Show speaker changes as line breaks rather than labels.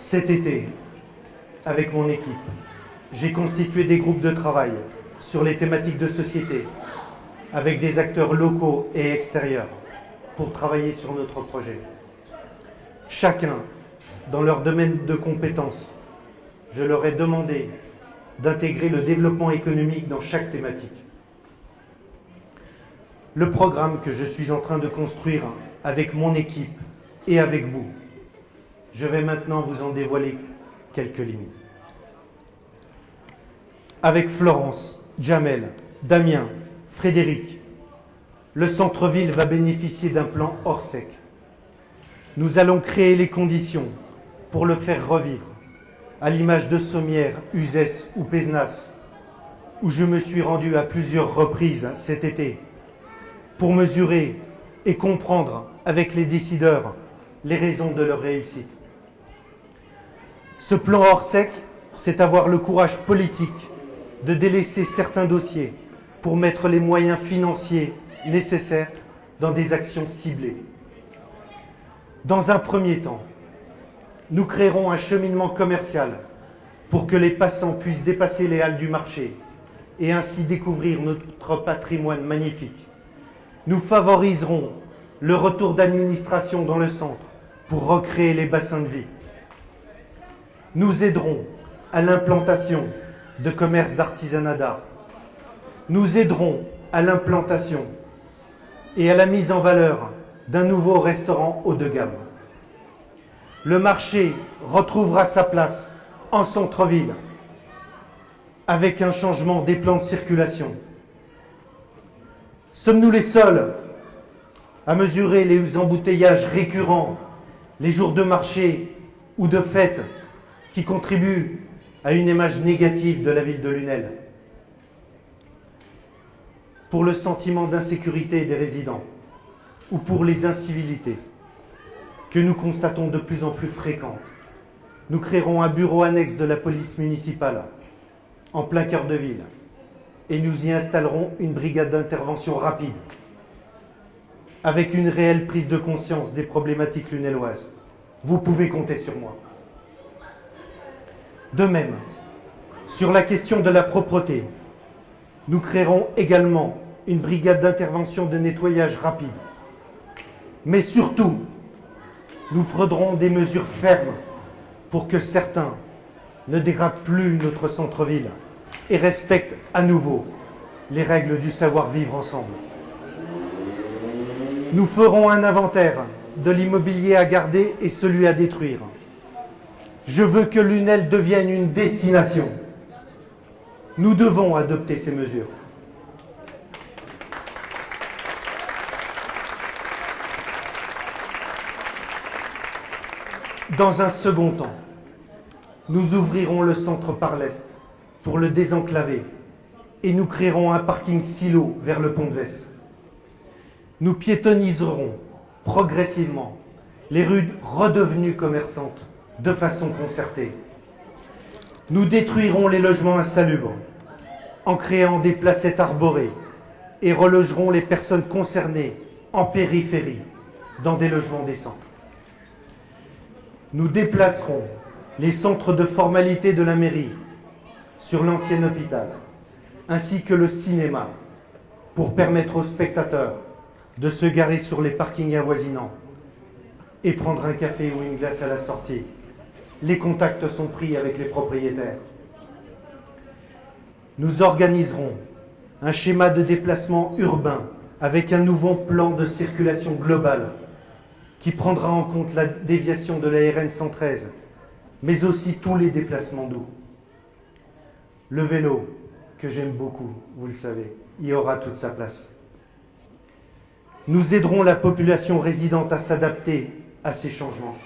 Cet été, avec mon équipe, j'ai constitué des groupes de travail sur les thématiques de société avec des acteurs locaux et extérieurs pour travailler sur notre projet. Chacun, dans leur domaine de compétences, je leur ai demandé d'intégrer le développement économique dans chaque thématique. Le programme que je suis en train de construire avec mon équipe et avec vous, je vais maintenant vous en dévoiler quelques lignes. Avec Florence, Jamel, Damien, Frédéric, le centre-ville va bénéficier d'un plan Orsec. Nous allons créer les conditions pour le faire revivre, à l'image de Sommières, Uzès ou Pézenas, où je me suis rendu à plusieurs reprises cet été, pour mesurer et comprendre avec les décideurs les raisons de leur réussite. Ce plan Orsec, c'est avoir le courage politique de délaisser certains dossiers pour mettre les moyens financiers nécessaires dans des actions ciblées. Dans un premier temps, nous créerons un cheminement commercial pour que les passants puissent dépasser les halles du marché et ainsi découvrir notre patrimoine magnifique. Nous favoriserons le retour d'administration dans le centre pour recréer les bassins de vie. Nous aiderons à l'implantation de commerces d'artisanat d'art. Nous aiderons à l'implantation et à la mise en valeur d'un nouveau restaurant haut de gamme. Le marché retrouvera sa place en centre-ville avec un changement des plans de circulation. Sommes-nous les seuls à mesurer les embouteillages récurrents, les jours de marché ou de fête qui contribuent à une image négative de la ville de Lunel? Pour le sentiment d'insécurité des résidents ou pour les incivilités que nous constatons de plus en plus fréquentes, nous créerons un bureau annexe de la police municipale en plein cœur de ville et nous y installerons une brigade d'intervention rapide avec une réelle prise de conscience des problématiques lunelloises. Vous pouvez compter sur moi. De même, sur la question de la propreté, nous créerons également une brigade d'intervention de nettoyage rapide. Mais surtout, nous prendrons des mesures fermes pour que certains ne dégradent plus notre centre-ville et respectent à nouveau les règles du savoir-vivre ensemble. Nous ferons un inventaire de l'immobilier à garder et celui à détruire. Je veux que Lunel devienne une destination. Nous devons adopter ces mesures. Dans un second temps, nous ouvrirons le centre par l'est pour le désenclaver et nous créerons un parking silo vers le pont de Vesse. Nous piétonniserons progressivement les rues redevenues commerçantes de façon concertée. Nous détruirons les logements insalubres en créant des placettes arborées et relogerons les personnes concernées en périphérie dans des logements décents. Nous déplacerons les centres de formalité de la mairie sur l'ancien hôpital, ainsi que le cinéma, pour permettre aux spectateurs de se garer sur les parkings avoisinants et prendre un café ou une glace à la sortie. Les contacts sont pris avec les propriétaires. Nous organiserons un schéma de déplacement urbain avec un nouveau plan de circulation globale qui prendra en compte la déviation de la RN 113, mais aussi tous les déplacements doux. Le vélo, que j'aime beaucoup, vous le savez, y aura toute sa place. Nous aiderons la population résidente à s'adapter à ces changements.